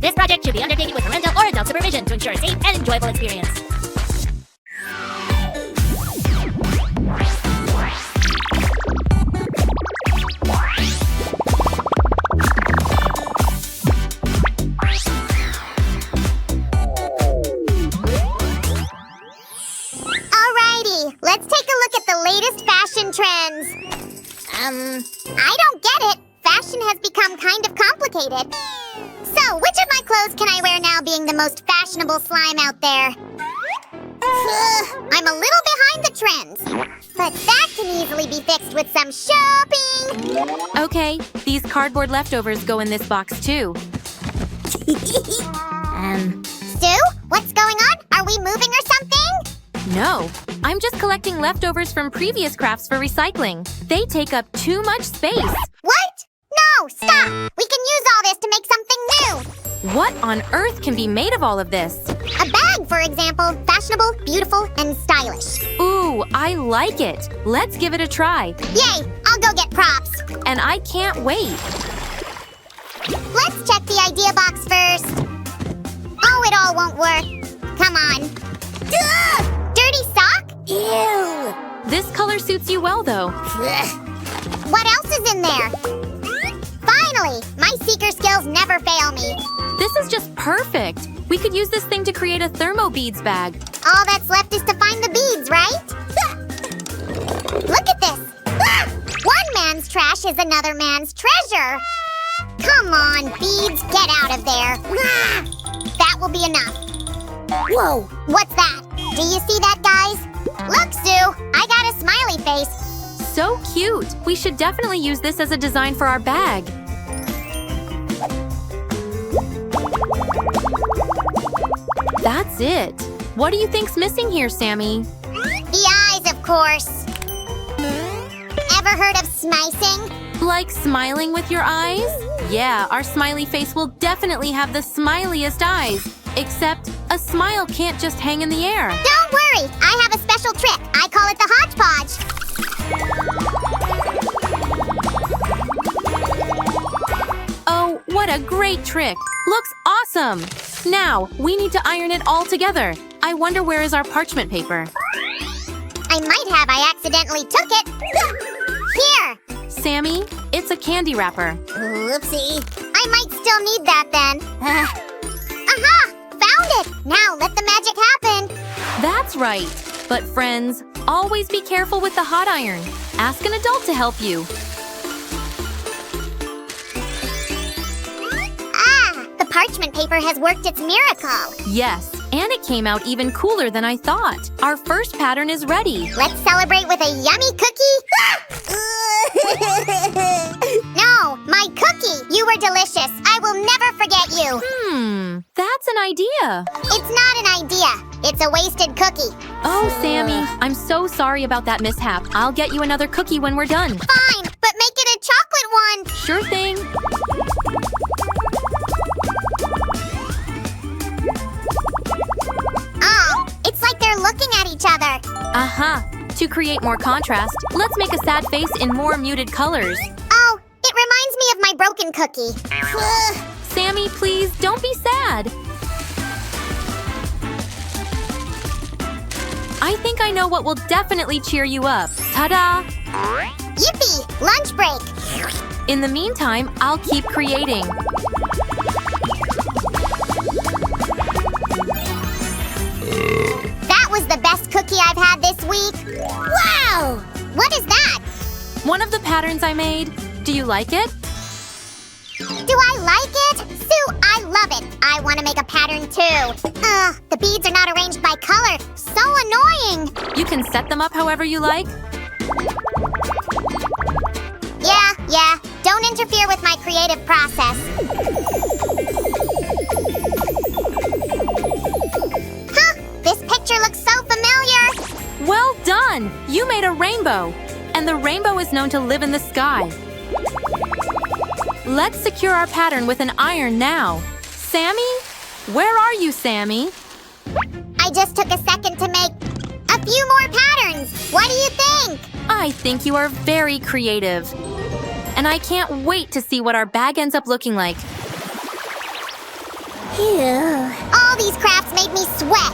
This project should be undertaken with parental or adult supervision to ensure a safe and enjoyable experience. Alrighty, let's take a look at the latest fashion trends. I don't get it. Fashion has become kind of complicated. So, which of my clothes can I wear now being the most fashionable slime out there? I'm a little behind the trends, but that can easily be fixed with some shopping. Okay, these cardboard leftovers go in this box too. Sue, what's going on? Are we moving or something? No, I'm just collecting leftovers from previous crafts for recycling. They take up too much space. What? No, stop! We can use all this to make something new! What on earth can be made of all of this? A bag, for example. Fashionable, beautiful, and stylish. Ooh, I like it. Let's give it a try. Yay! I'll go get props. And I can't wait. Let's check the idea box first. Oh, it all won't work. Come on. Ugh! Dirty sock? Ew! This color suits you well, though. What else is in there? Finally! My seeker skills never fail me. This is just perfect. We could use this thing to create a thermo beads bag. All that's left is to find the beads, right? Look at this! One man's trash is another man's treasure. Come on, beads, get out of there. That will be enough. Whoa, what's that? Do you see that, guys? Look, Sue, I got a smiley face. So cute! We should definitely use this as a design for our bag. That's it. What do you think's missing here, Sammy? The eyes, of course. Ever heard of smicing? Like smiling with your eyes? Yeah, our smiley face will definitely have the smiliest eyes. Except, a smile can't just hang in the air. Don't worry, I have a special trick. I call it the hodgepodge. Oh, what a great trick! Looks awesome! Now, we need to iron it all together. I wonder where is our parchment paper? I might have. I accidentally took it. Here. Sammy, it's a candy wrapper. Whoopsie. I might still need that then. Aha! Found it! Now let the magic happen. That's right. But friends, always be careful with the hot iron. Ask an adult to help you. The parchment paper has worked its miracle. Yes, and it came out even cooler than I thought. Our first pattern is ready. Let's celebrate with a yummy cookie. No, my cookie. You were delicious. I will never forget you. That's an idea. It's not an idea. It's a wasted cookie. Oh, Sammy, I'm so sorry about that mishap. I'll get you another cookie when we're done. Fine, but make it a chocolate one. Sure thing. Oh, it's like they're looking at each other. Aha. To create more contrast, let's make a sad face in more muted colors. Oh, it reminds me of my broken cookie. Sammy, please, don't be sad. I think I know what will definitely cheer you up. Ta-da! Yippee! Lunch break. In the meantime, I'll keep creating. That was the best cookie I've had this week. Wow! What is that? One of the patterns I made. Do you like it? Do I like it? Sue, I love it. I want to make a pattern too. The beads are not arranged by color. So annoying. You can set them up however you like. Yeah. Don't interfere with my creative process. This picture looks so familiar. Well done! You made a rainbow. And the rainbow is known to live in the sky. Let's secure our pattern with an iron now. Sammy? Where are you, Sammy? I just took a second to make a few more patterns. What do you think? I think you are very creative. And I can't wait to see what our bag ends up looking like. made me sweat.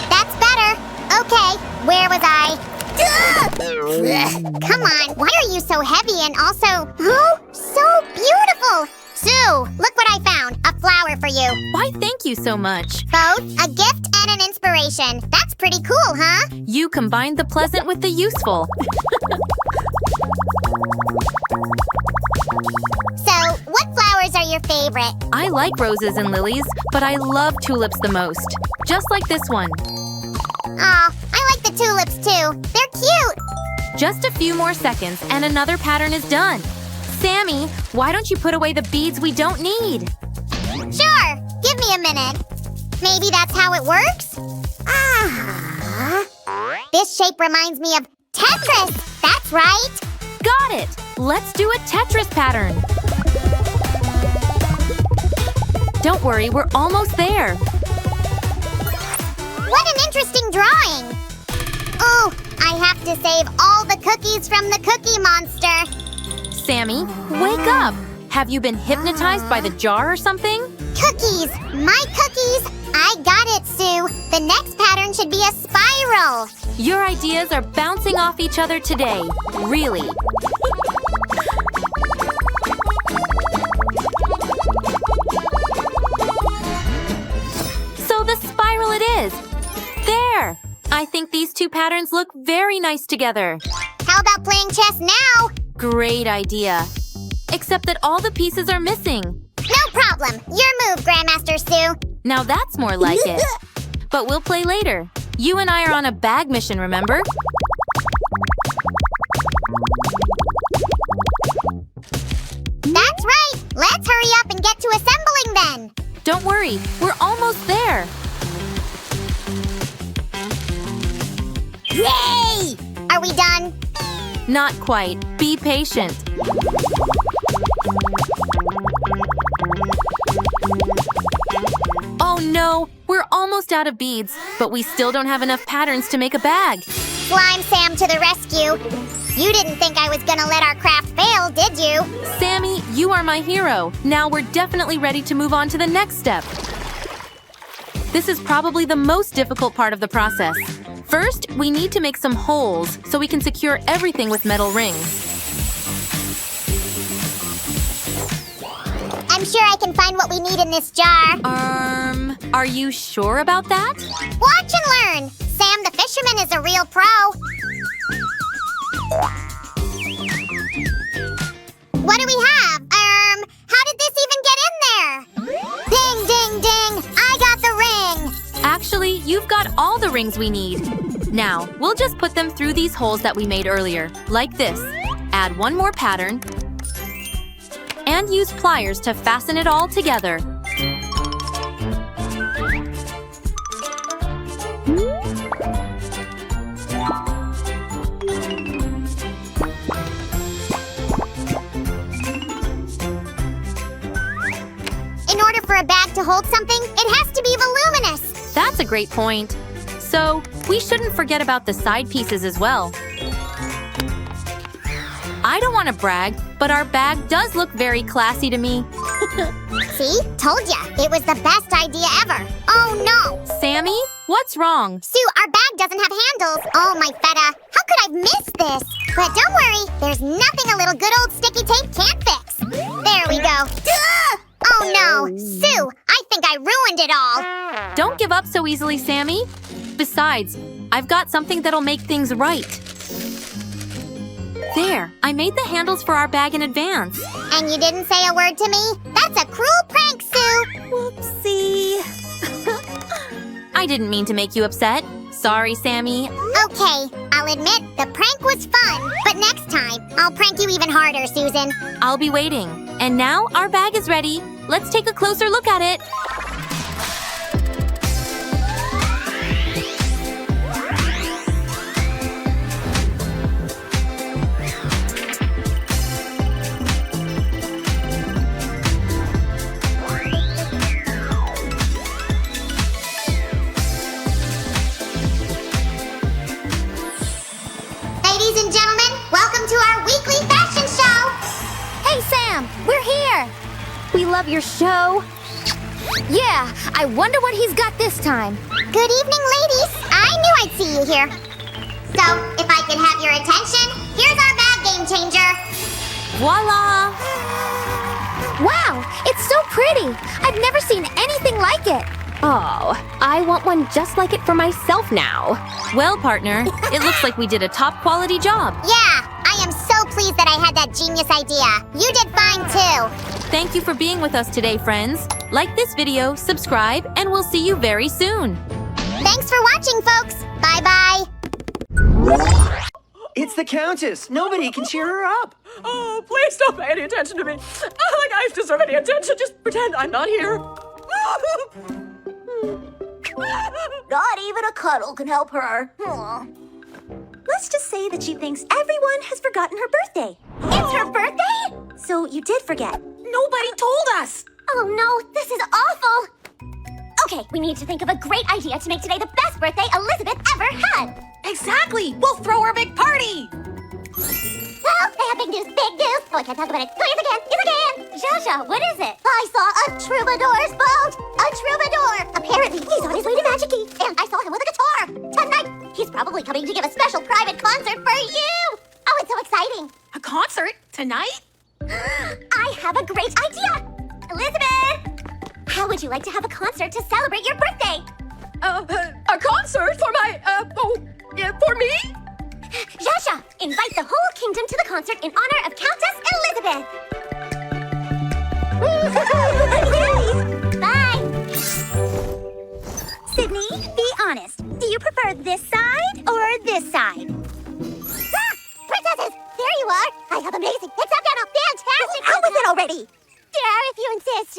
That's better. Okay, where was I? Come on, why are you so heavy and also, oh, so beautiful? Sue, look what I found, a flower for you. Why, thank you so much. Both a gift and an inspiration. That's pretty cool, huh? You combined the pleasant with the useful. So, what flowers are your favorite? I like roses and lilies, but I love tulips the most. Just like this one. Aw, I like the tulips too. They're cute. Just a few more seconds and another pattern is done. Sammy, why don't you put away the beads we don't need? Sure, give me a minute. Maybe that's how it works? This shape reminds me of Tetris. That's right. Got it! Let's do a Tetris pattern. Don't worry, we're almost there. What an interesting drawing. Oh, I have to save all the cookies from the Cookie Monster. Sammy, wake up! Have you been hypnotized by the jar or something? Cookies! My cookies! I got it, Sue. The next pattern should be a spiral. Your ideas are bouncing off each other today. Really. So the spiral it is. There! I think these two patterns look very nice together. How about playing chess now? Great idea. Except that all the pieces are missing. No problem. Your move, Grandmaster Sue. Now that's more like it. But we'll play later. You and I are on a bag mission, remember? That's right. Let's hurry up and get to assembling then. Don't worry, we're almost there. Yay! Are we done? Not quite. Be patient. Oh no, we're almost out of beads, but we still don't have enough patterns to make a bag. Slime Sam to the rescue. You didn't think I was gonna let our craft fail, did you? Sammy, you are my hero. Now we're definitely ready to move on to the next step. This is probably the most difficult part of the process. First, we need to make some holes so we can secure everything with metal rings. I'm sure I can find what we need in this jar. Are you sure about that? Watch and learn. Sam the fisherman is a real pro. What do we have? How did this even get in there? Ding, ding, ding. I got the ring. Actually, you've got all the rings we need. Now, we'll just put them through these holes that we made earlier, like this. Add one more pattern. And use pliers to fasten it all together. In order for a bag to hold something, it has to be voluminous. That's a great point. So, we shouldn't forget about the side pieces as well. I don't want to brag, but our bag does look very classy to me. See? Told ya. It was the best idea ever. Oh, no. Sammy, what's wrong? Sue, our bag doesn't have handles. Oh, my feta. How could I miss this? But don't worry. There's nothing a little good old sticky tape can't fix. There we go. Duh! Oh, no. Sue, I think I ruined it all. Don't give up so easily, Sammy. Besides, I've got something that'll make things right. There, I made the handles for our bag in advance. And you didn't say a word to me? That's a cruel prank, Sue. Whoopsie. I didn't mean to make you upset. Sorry, Sammy. Okay, I'll admit the prank was fun. But next time, I'll prank you even harder, Susan. I'll be waiting. And now our bag is ready. Let's take a closer look at it. Ladies and gentlemen, welcome to our weekly fashion show. Hey, Sam! We're here! We love your show. Yeah, I wonder what he's got this time. Good evening, ladies. I knew I'd see you here. So, if I could have your attention, here's our bag game changer. Voila! Wow, it's so pretty. I've never seen anything like it. Oh, I want one just like it for myself now. Well, partner, it looks like we did a top quality job. Yeah, I am so pleased that I had that genius idea. You did fine, too. Thank you for being with us today, friends. Like this video, subscribe, and we'll see you very soon. Thanks for watching, folks. Bye-bye. It's the Countess. Nobody can cheer her up. Oh, please don't pay any attention to me. Like I deserve any attention. Just pretend I'm not here. Not even a cuddle can help her. Aw. Let's just say that she thinks everyone has forgotten her birthday. It's her birthday? So you did forget. Nobody told us. Oh, no, this is awful. Okay, we need to think of a great idea to make today the best birthday Elizabeth ever had. Exactly. We'll throw her a big party. Oh, I have big news, big news. Oh, I can't talk about it. Oh, yes, again. Zsa, what is it? I saw a troubadour's boat. A troubadour. Apparently, he's on his way to Magic-y. And I saw him with a guitar. Tonight, he's probably coming to give a special private concert for you. Oh, it's so exciting. A concert? Tonight? I have a great idea. Elizabeth, how would you like to have a concert to celebrate your birthday? A concert for my, for me? Zsa, invite the whole kingdom to the concert in honor of Countess Elizabeth. Bye. Sydney, be honest. Do you prefer this side or this side? Ah, princesses, there you are. I have amazing, exceptional, fantastic. Out with it already. Dare if you insist.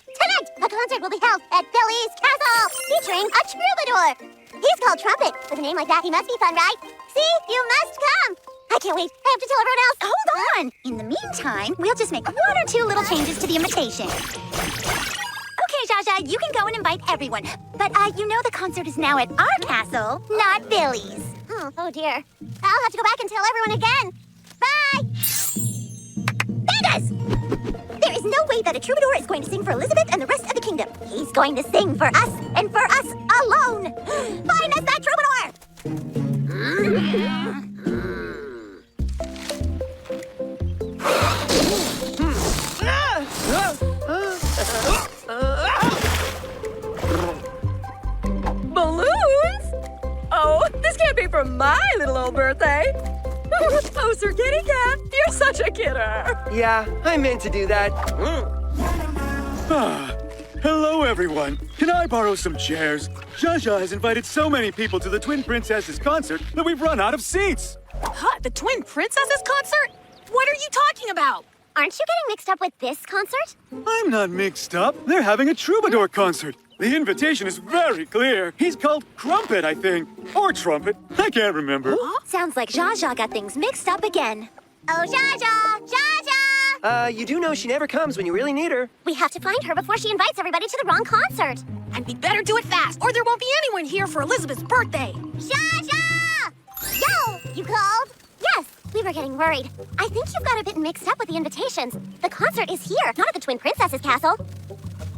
Tonight, a concert will be held at Billy's Castle, featuring a troubadour. He's called Trumpet. With a name like that, he must be fun, right? See, you must come. I can't wait. I have to tell everyone else. Hold on. In the meantime, we'll just make 1 or 2 little changes to the invitation. Okay, Zsa, you can go and invite everyone. But you know the concert is now at our castle, not Billy's. Oh dear. I'll have to go back and tell everyone again. Bye. Vegas! There is no way that a troubadour is going to sing for Elizabeth and the rest of the kingdom. He's going to sing for us and for us alone. Find us that troubadour! Balloons? Oh, this can't be for my little old birthday. Oh, Sir Kitty Cat, you're such a kidder. Yeah, I meant to do that. Hello, everyone. Can I borrow some chairs? Zsa has invited so many people to the Twin Princesses concert that we've run out of seats. Huh, the Twin Princesses concert? What are you talking about? Aren't you getting mixed up with this concert? I'm not mixed up. They're having a troubadour concert. The invitation is very clear. He's called Crumpet, I think. Or Trumpet. I can't remember. Sounds like Zsa got things mixed up again. Oh, Zsa! You do know she never comes when you really need her. We have to find her before she invites everybody to the wrong concert. And we better do it fast, or there won't be anyone here for Elizabeth's birthday. Zsa! Yo! You called? Yes, we were getting worried. I think you've got a bit mixed up with the invitations. The concert is here, not at the Twin Princesses Castle.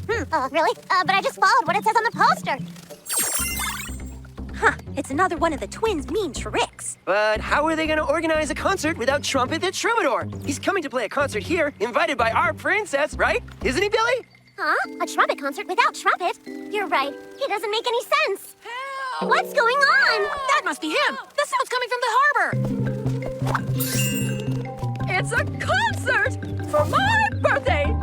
Really? But I just followed what it says on the poster. Huh, it's another one of the twins' mean tricks. But how are they going to organize a concert without Trumpet the Troubadour? He's coming to play a concert here, invited by our princess, right? Isn't he, Billy? Huh? A trumpet concert without Trumpet? You're right. He doesn't make any sense. Help! What's going on? That must be him. The sound's coming from the harbor. It's a concert for my birthday.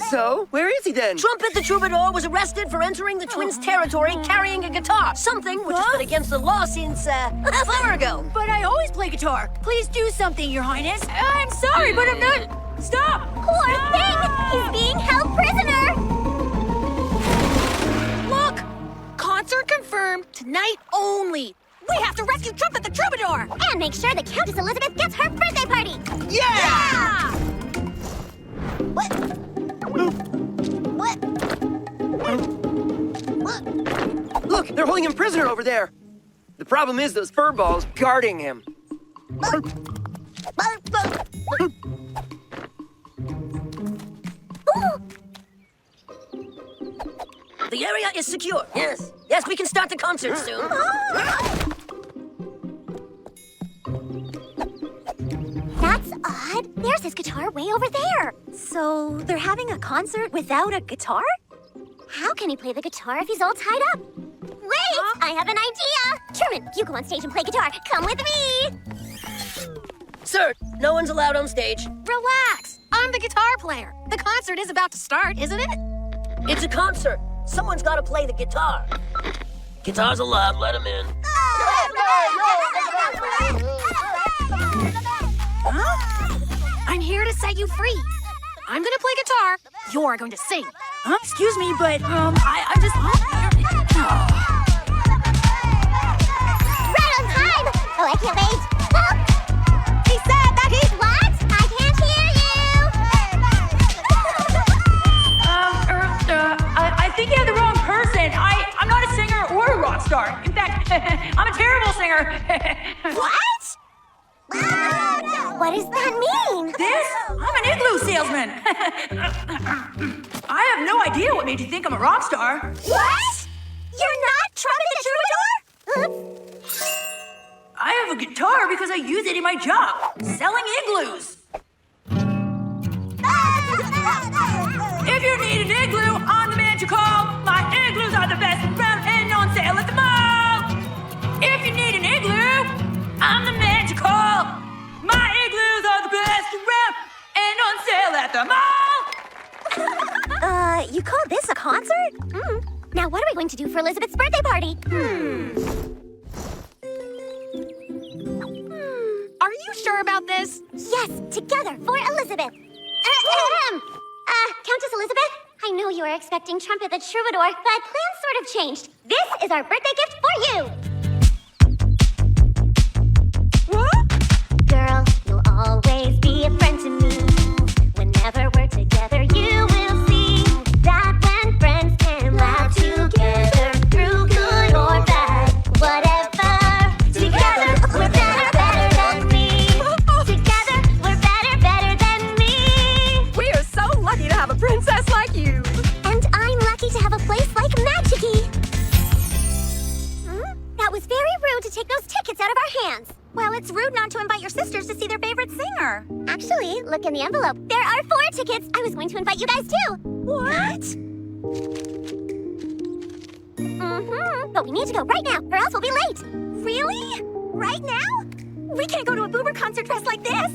So, where is he then? Trumpet the Troubadour was arrested for entering the twins' territory carrying a guitar, something which has been against the law since, half hour ago. But I always play guitar. Please do something, Your Highness. I'm sorry, but I'm not... Stop! Poor thing! He's being held prisoner! Look! Concert confirmed. Tonight only. We have to rescue Trumpet the Troubadour! And make sure that Countess Elizabeth gets her birthday party! Yeah! Look, they're holding him prisoner over there. The problem is those fur balls guarding him. The area is secure. Yes. Yes, we can start the concert soon. That's odd. There's his guitar way over there. So they're having a concert without a guitar? How can he play the guitar if he's all tied up? Wait! I have an idea! Truman, you go on stage and play guitar. Come with me! Sir, no one's allowed on stage. Relax. I'm the guitar player. The concert is about to start, isn't it? It's a concert. Someone's got to play the guitar. Guitar's allowed. Let him in. I'm here to set you free. I'm gonna play guitar. You're going to sing. Huh? Excuse me, but I'm just. Right on time! Oh, I can't wait. Oh. He said that he's what? I can't hear you! I think you have the wrong person. I'm not a singer or a rock star. In fact, I'm a terrible singer. What? What does that mean? This? I'm an igloo salesman. I have no idea what made you think I'm a rock star. What? You're not Trumpet the Troubadour? I have a guitar because I use it in my job, selling igloos. If you need an igloo, I'm the man to call. My igloos are the best around and on sale at the mall. If you need an igloo, I'm the man to call. My igloos are the best around and on sale at the mall. You call this a concert? Now what are we going to do for Elizabeth's birthday party? Are you sure about this? Yes, together for Elizabeth. Countess Elizabeth, I know you are expecting Trumpet the Troubadour, but plans sort of changed. This is our birthday gift for you. What? Girl, you'll always be a friend to me. Whenever we're together, you will see that when friends can laugh together through good or bad, whatever. Together, we're better than me. Together, we're better than me. We are so lucky to have a princess like you. And I'm lucky to have a place like Magicy. That was very rude to take those tickets out of our hands. Well, it's rude not to invite your sisters to see their favorite singer. Actually, look in the envelope. There are 4 tickets. I was going to invite you guys too. What? But we need to go right now, or else we'll be late. Really? Right now? We can't go to a Boober concert dressed like this.